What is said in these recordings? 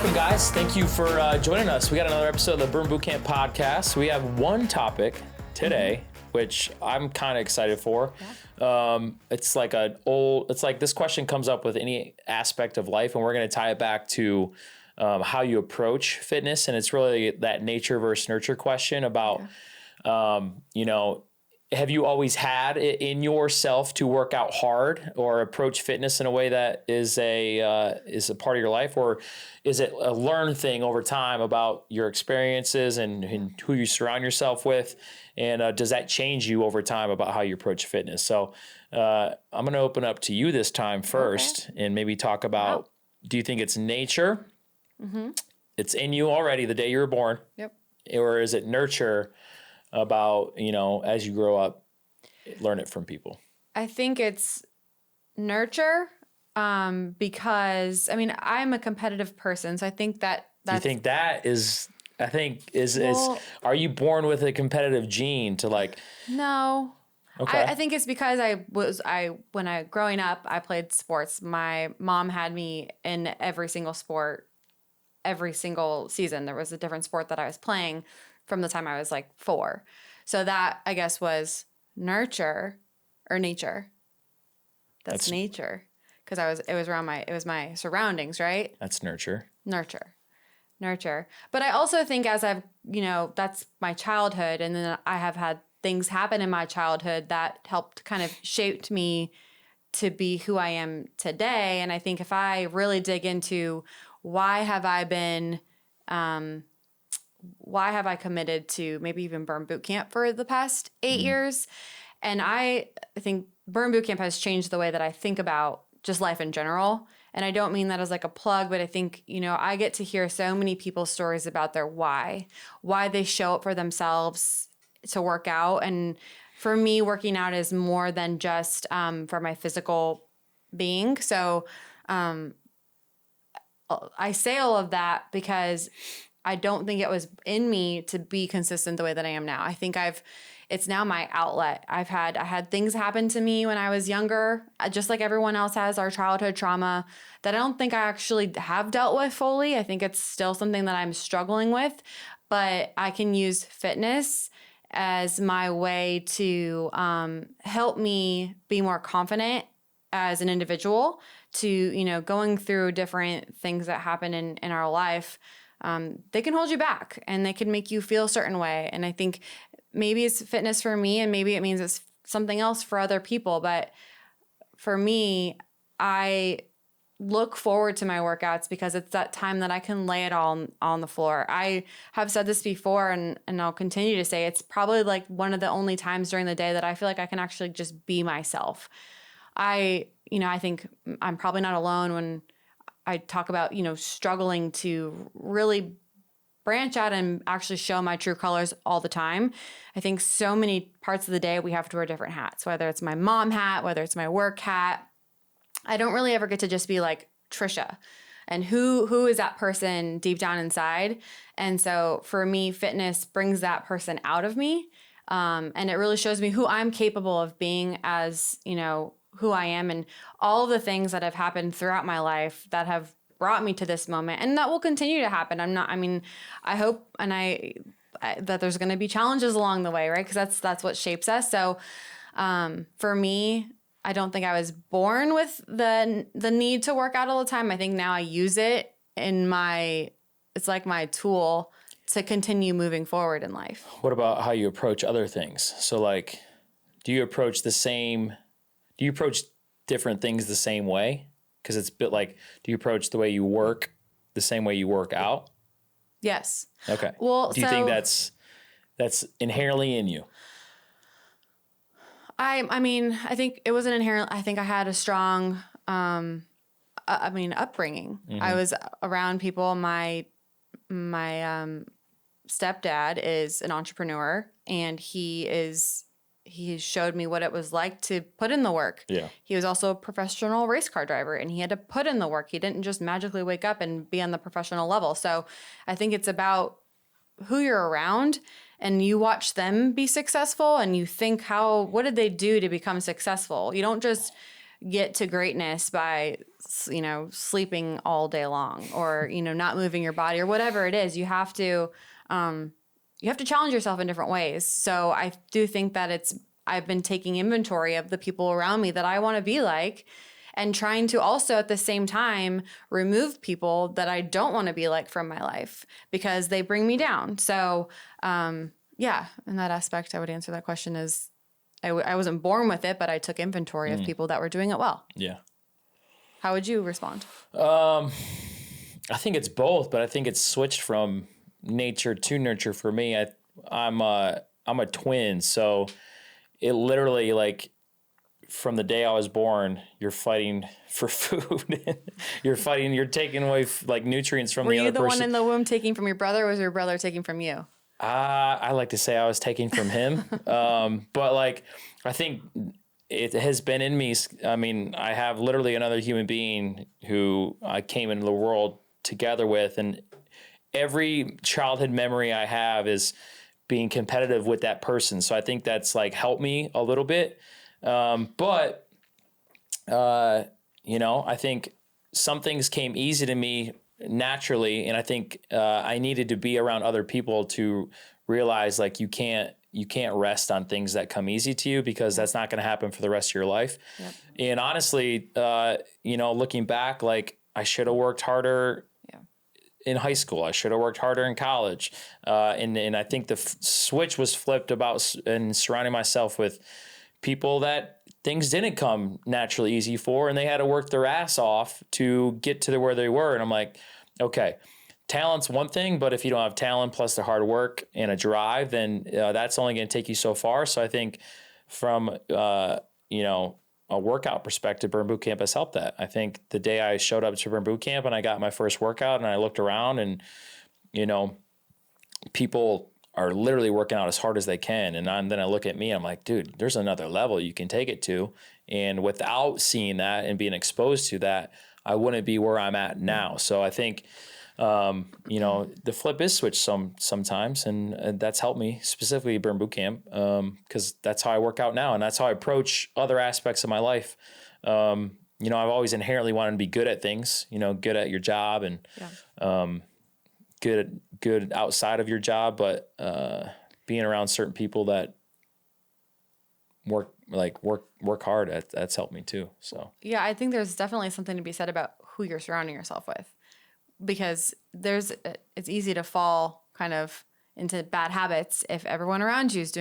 welcome, guys. Thank you for joining us. We got another episode of the Burn Bootcamp podcast. We have one topic today, which I'm kind of excited for. Yeah. It's like this question comes up with any aspect of life, and we're going to tie it back to how you approach fitness. And it's really that nature versus nurture question about, have you always had it in yourself to work out hard or approach fitness in a way that is a part of your life, or is it a learned thing over time about your experiences and who you surround yourself with, and does that change you over time about how you approach fitness? So I'm going to open up to you this time first, and maybe talk about, do you think it's nature? Mm-hmm. It's in you already the day you were born. Yep. Or is it nurture? About, as you grow up, learn it from people? I think it's nurture because, I'm a competitive person. So I think that's... You think that is, are you born with a competitive gene to like... No. Okay. I think it's because growing up, I played sports. My mom had me in every single sport, every single season. There was a different sport that I was playing from the time I was like 4. So that, I guess, was nurture or nature. That's nature. Because it was my surroundings, right? That's nurture. Nurture. But I also think as I've, that's my childhood, and then I have had things happen in my childhood that helped kind of shaped me to be who I am today. And I think if I really dig into why have I committed to maybe even Burn Bootcamp for the past 8 years? And I think Burn Bootcamp has changed the way that I think about just life in general. And I don't mean that as like a plug, but I think, I get to hear so many people's stories about their why they show up for themselves to work out. And for me, working out is more than just for my physical being. So I say all of that because I don't think it was in me to be consistent the way that I am now. I think it's now my outlet. I had things happen to me when I was younger, just like everyone else has, our childhood trauma that I don't think I actually have dealt with fully. I think it's still something that I'm struggling with, but I can use fitness as my way to help me be more confident as an individual to, going through different things that happen in our life. They can hold you back and they can make you feel a certain way. And I think maybe it's fitness for me and maybe it means it's something else for other people. But for me, I look forward to my workouts because it's that time that I can lay it all on the floor. I have said this before and I'll continue to say it's probably like one of the only times during the day that I feel like I can actually just be myself. I think I'm probably not alone when I talk about, struggling to really branch out and actually show my true colors all the time. I think so many parts of the day we have to wear different hats, whether it's my mom hat, whether it's my work hat. I don't really ever get to just be like Trisha. And who is that person deep down inside? And so for me, fitness brings that person out of me. And it really shows me who I'm capable of being as, who I am and all of the things that have happened throughout my life that have brought me to this moment and that will continue to happen. I hope and that there's going to be challenges along the way, right? Because that's what shapes us. So for me, I don't think I was born with the need to work out all the time. I think now I use it it's like my tool to continue moving forward in life. What about how you approach other things? So like, do you approach different things the same way? Because it's a bit like, do you approach the way you work the same way you work out? Yes. Okay. Well, do you think that's inherently in you? I think it wasn't inherent. I think I had a strong, upbringing. Mm-hmm. I was around people. My stepdad is an entrepreneur and he showed me what it was like to put in the work. Yeah. He was also a professional race car driver and he had to put in the work. He didn't just magically wake up and be on the professional level. So I think it's about who you're around and you watch them be successful and you think what did they do to become successful? You don't just get to greatness by, sleeping all day long or, not moving your body or whatever it is. You have to challenge yourself in different ways. So I do think that I've been taking inventory of the people around me that I want to be like, and trying to also at the same time remove people that I don't want to be like from my life because they bring me down. So, yeah, in that aspect, I would answer that question as I wasn't born with it, but I took inventory of people that were doing it well. Yeah. How would you respond? I think it's both, but I think it's switched from nature to nurture for me. I'm a twin, so it literally, like, from the day I was born, you're fighting for food. You're taking away like nutrients from the other person. Were you the one in the womb taking from your brother, or was your brother taking from you? I like to say I was taking from him. But like, I think it has been in me. I mean, I have literally another human being who I came into the world together with, and every childhood memory I have is being competitive with that person. So I think that's like helped me a little bit. But I think some things came easy to me naturally. And I think, I needed to be around other people to realize like, you can't rest on things that come easy to you, because that's not going to happen for the rest of your life. Yep. And honestly, looking back, like I should have worked harder in high school. I should have worked harder in college. And I think the switch was flipped and surrounding myself with people that things didn't come naturally easy for, and they had to work their ass off to get to where they were. And I'm like, okay, talent's one thing, but if you don't have talent plus the hard work and a drive, then that's only going to take you so far. So I think from, a workout perspective, Burn Boot Camp has helped that. I think the day I showed up to Burn Boot Camp and I got my first workout and I looked around and, people are literally working out as hard as they can. And then I look at me, I'm like, dude, there's another level you can take it to. And without seeing that and being exposed to that, I wouldn't be where I'm at now. So I think, the flip is switched sometimes, and that's helped me, specifically Burn Boot Camp, because that's how I work out now. And that's how I approach other aspects of my life. I've always inherently wanted to be good at things, good at your job and, good outside of your job, but being around certain people that work hard, that's helped me too. So yeah, I think there's definitely something to be said about who you're surrounding yourself with, because it's easy to fall kind of into bad habits if everyone around you is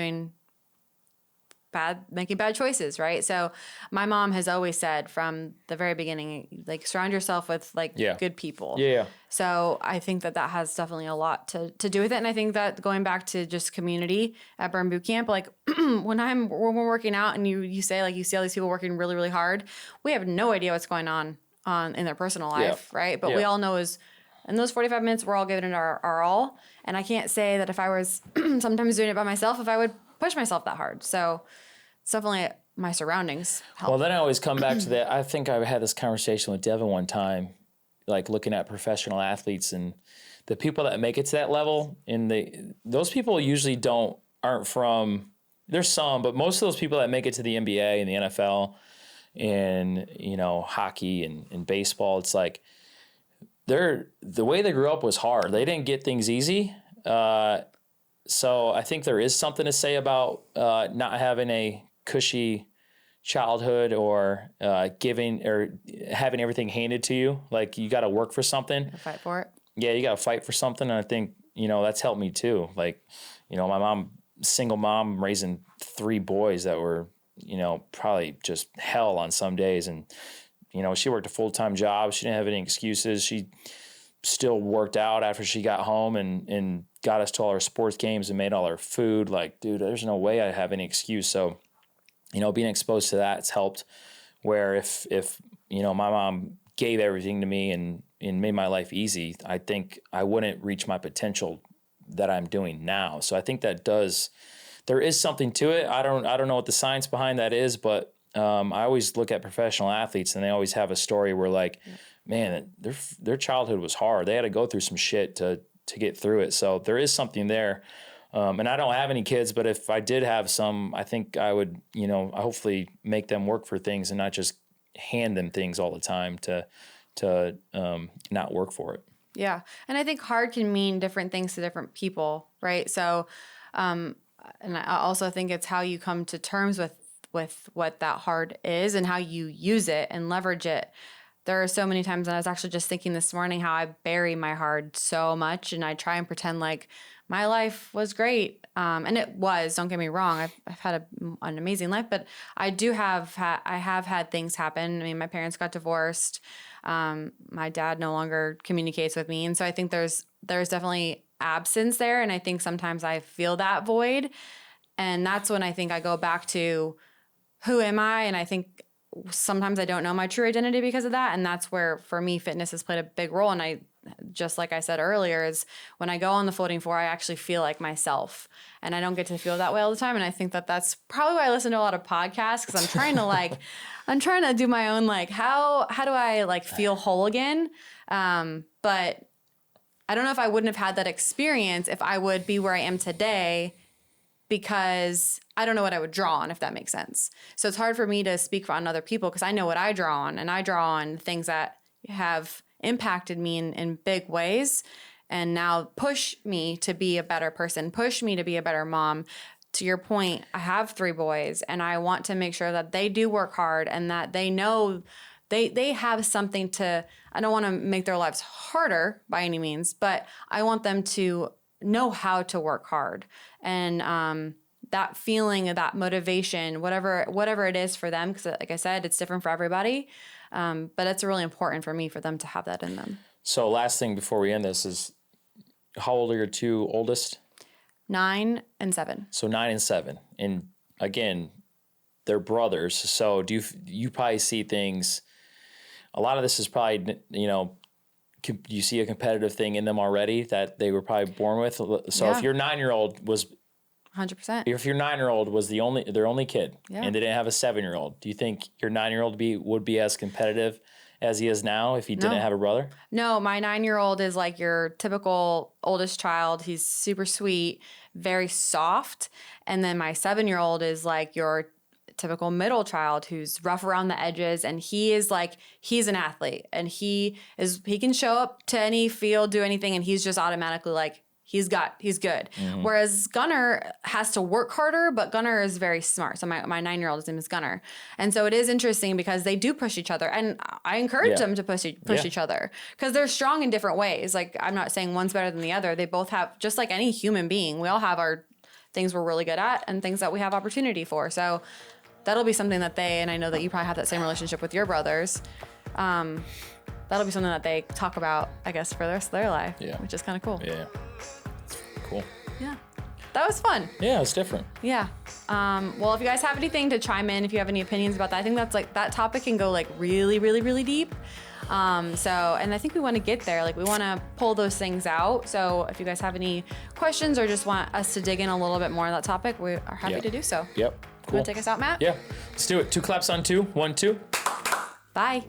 making bad choices, right? So my mom has always said from the very beginning, like, surround yourself with good people. Yeah. So I think that has definitely a lot to do with it. And I think that going back to just community at Burn Boot Camp, like when we're working out and you say, like, you see all these people working really, really hard, we have no idea what's going on in their personal life, right? But we all know is in those 45 minutes, we're all giving it our all. And I can't say that if I was sometimes doing it by myself, if I would push myself that hard. So it's definitely my surroundings help. Well, then I always come back to that. I think I had this conversation with Devin one time, like looking at professional athletes and the people that make it to that level. And those people usually aren't from, there's some, but most of those people that make it to the NBA and the NFL and, hockey and baseball, it's like the way they grew up was hard. They didn't get things easy. So I think there is something to say about not having a cushy childhood or giving or having everything handed to you. Like, you got to work for something. Fight for it. Yeah, you got to fight for something. And I think, that's helped me too. Like, my mom, single mom, raising 3 boys that were, probably just hell on some days. And, she worked a full-time job. She didn't have any excuses. She still worked out after she got home and got us to all our sports games and made all our food. Like, dude, there's no way I have any excuse. So, being exposed to that's helped, where if my mom gave everything to me and made my life easy, I think I wouldn't reach my potential that I'm doing now. So I think there is something to it. I don't know what the science behind that is, but I always look at professional athletes and they always have a story where, like, man, their childhood was hard. They had to go through some shit to get through it. So there is something there. And I don't have any kids, but if I did have some, I think I would, hopefully make them work for things and not just hand them things all the time to not work for it. Yeah. And I think hard can mean different things to different people, right? So, and I also think it's how you come to terms with what that hard is and how you use it and leverage it. There are so many times, and I was actually just thinking this morning how I bury my hard so much, and I try and pretend like my life was great. And it was, don't get me wrong. I've had an amazing life, but I have had things happen. I mean, my parents got divorced. My dad no longer communicates with me. And so I think there's definitely absence there. And I think sometimes I feel that void. And that's when I think I go back to who am I? And I think sometimes I don't know my true identity because of that. And that's where, for me, fitness has played a big role. And I, just like I said earlier, is when I go on the floating floor, I actually feel like myself. And I don't get to feel that way all the time. And I think that that's probably why I listen to a lot of podcasts, because I'm trying to I'm trying to do my own, how do I feel whole again? But I don't know if I wouldn't have had that experience if I would be where I am today, because I don't know what I would draw on, if that makes sense. So it's hard for me to speak on other people because I know what I draw on, and I draw on things that have impacted me in big ways and now push me to be a better person, push me to be a better mom. To your point, I have 3 boys, and I want to make sure that they do work hard and that they know they have something to, I don't want to make their lives harder by any means, but I want them to know how to work hard. And that feeling of that motivation, whatever it is for them, because like I said, it's different for everybody. But it's really important for me for them to have that in them. So last thing before we end this is, how old are your 2 oldest? 9 and 7. So 9 and 7. And again, they're brothers. So do you probably see things, a lot of this is probably, you see a competitive thing in them already that they were probably born with. So if your 9-year-old was 100%. If your 9-year-old was their only kid, and they didn't have a 7-year-old, do you think your 9-year-old would be as competitive as he is now if he didn't have a brother? No, my 9-year-old is like your typical oldest child. He's super sweet, very soft. And then my 7-year-old is like your typical middle child who's rough around the edges, and he's an athlete, and he can show up to any field, do anything, and he's just automatically like, he's good. Mm-hmm. Whereas Gunnar has to work harder, but Gunnar is very smart. So my 9-year-old, his name is Gunnar. And so it is interesting because they do push each other. And I encourage them to push each other because they're strong in different ways. Like, I'm not saying one's better than the other. They both have, just like any human being, we all have our things we're really good at and things that we have opportunity for. So that'll be something that and I know that you probably have that same relationship with your brothers. That'll be something that they talk about, I guess, for the rest of their life, which is kind of cool. Yeah. Cool. Yeah. That was fun. Yeah, it's different. Yeah. Well, if you guys have anything to chime in, if you have any opinions about that, I think that's that topic can go really, really, really deep. And I think we want to get there. We want to pull those things out. So if you guys have any questions or just want us to dig in a little bit more on that topic, we are happy to do so. Yep. Cool. You want to take us out, Matt? Yeah. Let's do it. 2 claps on 2. 1, 2. Bye.